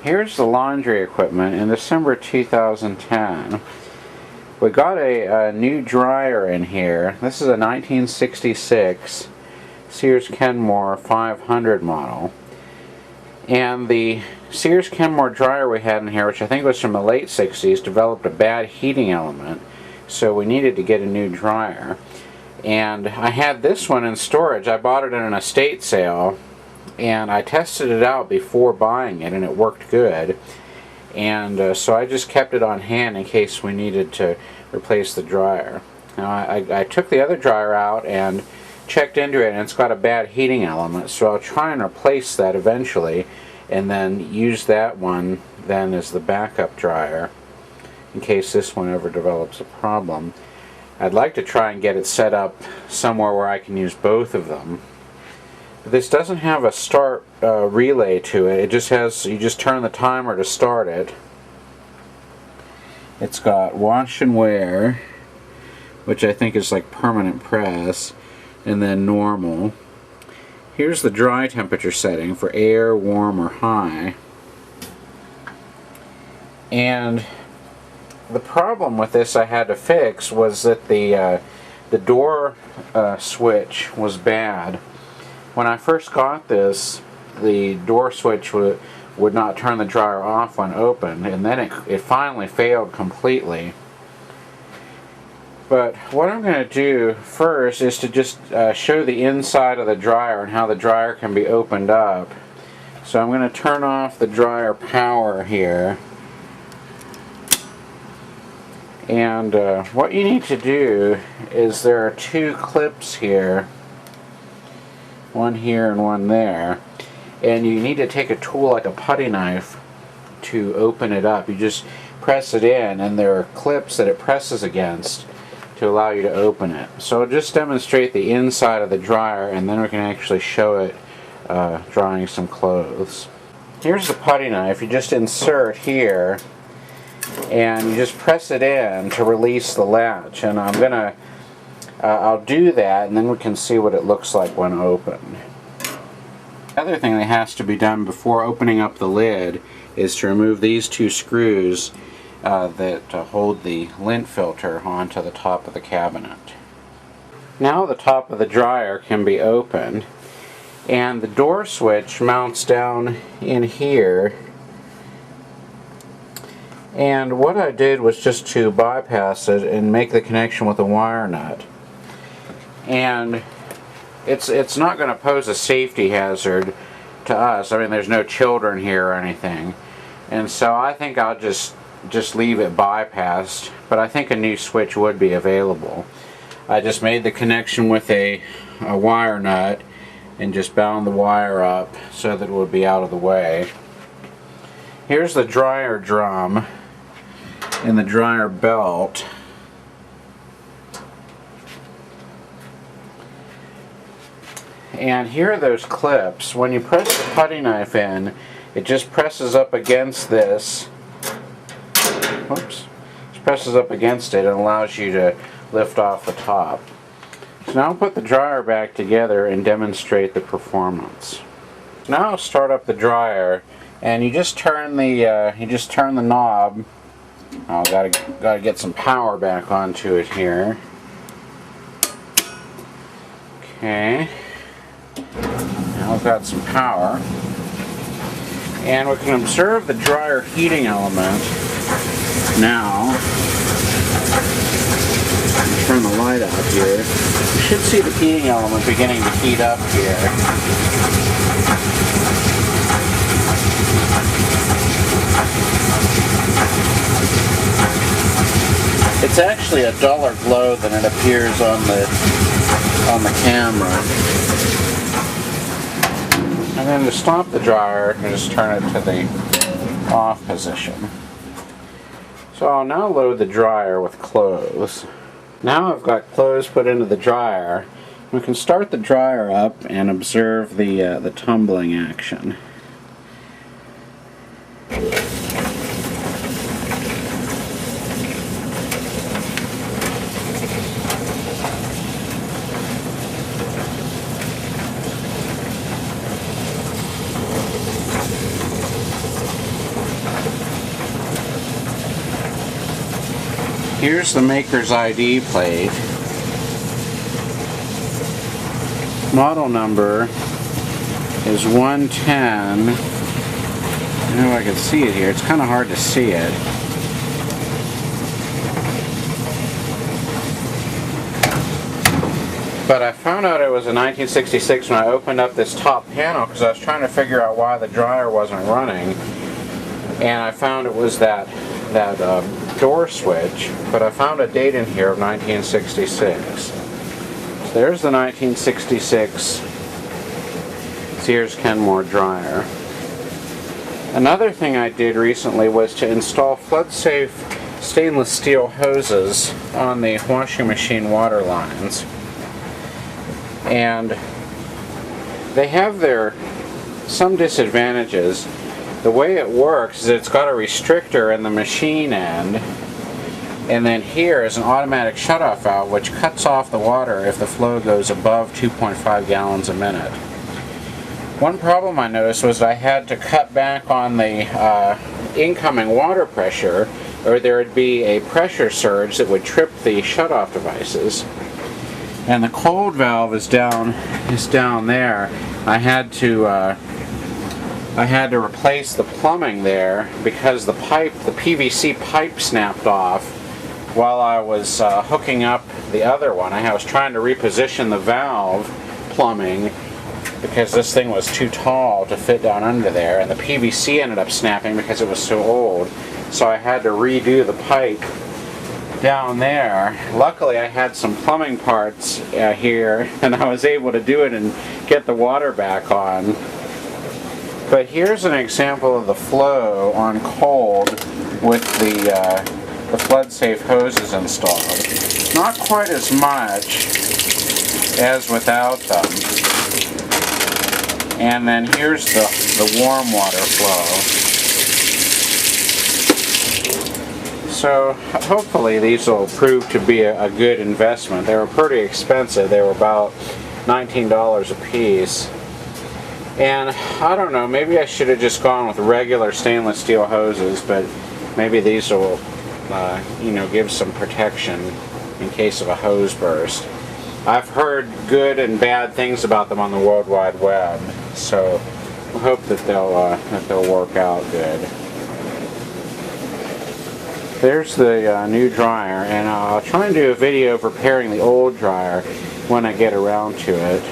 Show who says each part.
Speaker 1: Here's the laundry equipment. In December 2010, we got a new dryer in here. This is a 1966 Sears Kenmore 500 model. And the Sears Kenmore dryer we had in here, which I think was from the late 60s, developed a bad heating element, so we needed to get a new dryer. And I had this one in storage. I bought it in an estate sale, and I tested it out before buying it, and it worked good. And so I just kept it on hand in case we needed to replace the dryer. Now I took the other dryer out and checked into it, and it's got a bad heating element, so I'll try and replace that eventually and then use that one then as the backup dryer in case this one ever develops a problem. I'd like to try and get it set up somewhere where I can use both of them. But this doesn't have a start relay to it. It just has, you just turn the timer to start it. It's got wash and wear, which I think is like permanent press, and then normal. Here's the dry temperature setting for air, warm, or high. And the problem with this I had to fix was that the door switch was bad. When I first got this, the door switch would not turn the dryer off when opened, and then it finally failed completely. But what I'm going to do first is to just show the inside of the dryer and how the dryer can be opened up. So I'm going to turn off the dryer power here. And what you need to do is there are two clips here, one here and one there, and you need to take a tool like a putty knife to open it up. You just press it in, and there are clips that it presses against to allow you to open it. So I'll just demonstrate the inside of the dryer, and then we can actually show it drying some clothes. Here's the putty knife. You just insert here, and you just press it in to release the latch. And I'll do that, and then we can see what it looks like when opened. The other thing that has to be done before opening up the lid is to remove these two screws that hold the lint filter onto the top of the cabinet. Now the top of the dryer can be opened, and the door switch mounts down in here. And what I did was just to bypass it and make the connection with a wire nut. And it's not going to pose a safety hazard to us. I mean, there's no children here or anything. And so I think I'll just leave it bypassed, but I think a new switch would be available. I just made the connection with a wire nut and just bound the wire up so that it would be out of the way. Here's the dryer drum and the dryer belt. And here are those clips. When you press the putty knife in, it just presses up against this. Whoops. It presses up against it and allows you to lift off the top. So now I'll put the dryer back together and demonstrate the performance. Now I'll start up the dryer, and you just turn the knob. Oh, gotta get some power back onto it here. Okay. Now we've got some power, and we can observe the dryer heating element now. Turn the light out here. You should see the heating element beginning to heat up here. It's actually a duller glow than it appears on the camera. And then to stop the dryer, you just turn it to the off position. So I'll now load the dryer with clothes. Now I've got clothes put into the dryer. We can start the dryer up and observe the tumbling action. Here's the maker's ID plate. Model number is 110. I don't know if I can see it here. It's kind of hard to see it. But I found out it was a 1966 when I opened up this top panel because I was trying to figure out why the dryer wasn't running. And I found it was that door switch, but I found a date in here of 1966. So there's the 1966 Sears Kenmore dryer. Another thing I did recently was to install FloodSafe stainless steel hoses on the washing machine water lines. And they have some disadvantages. The way it works is it's got a restrictor in the machine end, and then here is an automatic shutoff valve which cuts off the water if the flow goes above 2.5 gallons a minute. One problem I noticed was I had to cut back on the incoming water pressure, or there would be a pressure surge that would trip the shutoff devices. And the cold valve is down there. I had to replace the plumbing there because the PVC pipe snapped off while I was hooking up the other one. I was trying to reposition the valve plumbing because this thing was too tall to fit down under there, and the PVC ended up snapping because it was so old. So I had to redo the pipe down there. Luckily I had some plumbing parts here, and I was able to do it and get the water back on. But here's an example of the flow on cold with the FloodSafe hoses installed. Not quite as much as without them. And then here's the warm water flow. So hopefully these will prove to be a good investment. They were pretty expensive. They were about $19 a piece. And I don't know, maybe I should have just gone with regular stainless steel hoses, but maybe these will give some protection in case of a hose burst. I've heard good and bad things about them on the World Wide Web, so I hope that they'll work out good. There's the new dryer, and I'll try and do a video of repairing the old dryer when I get around to it.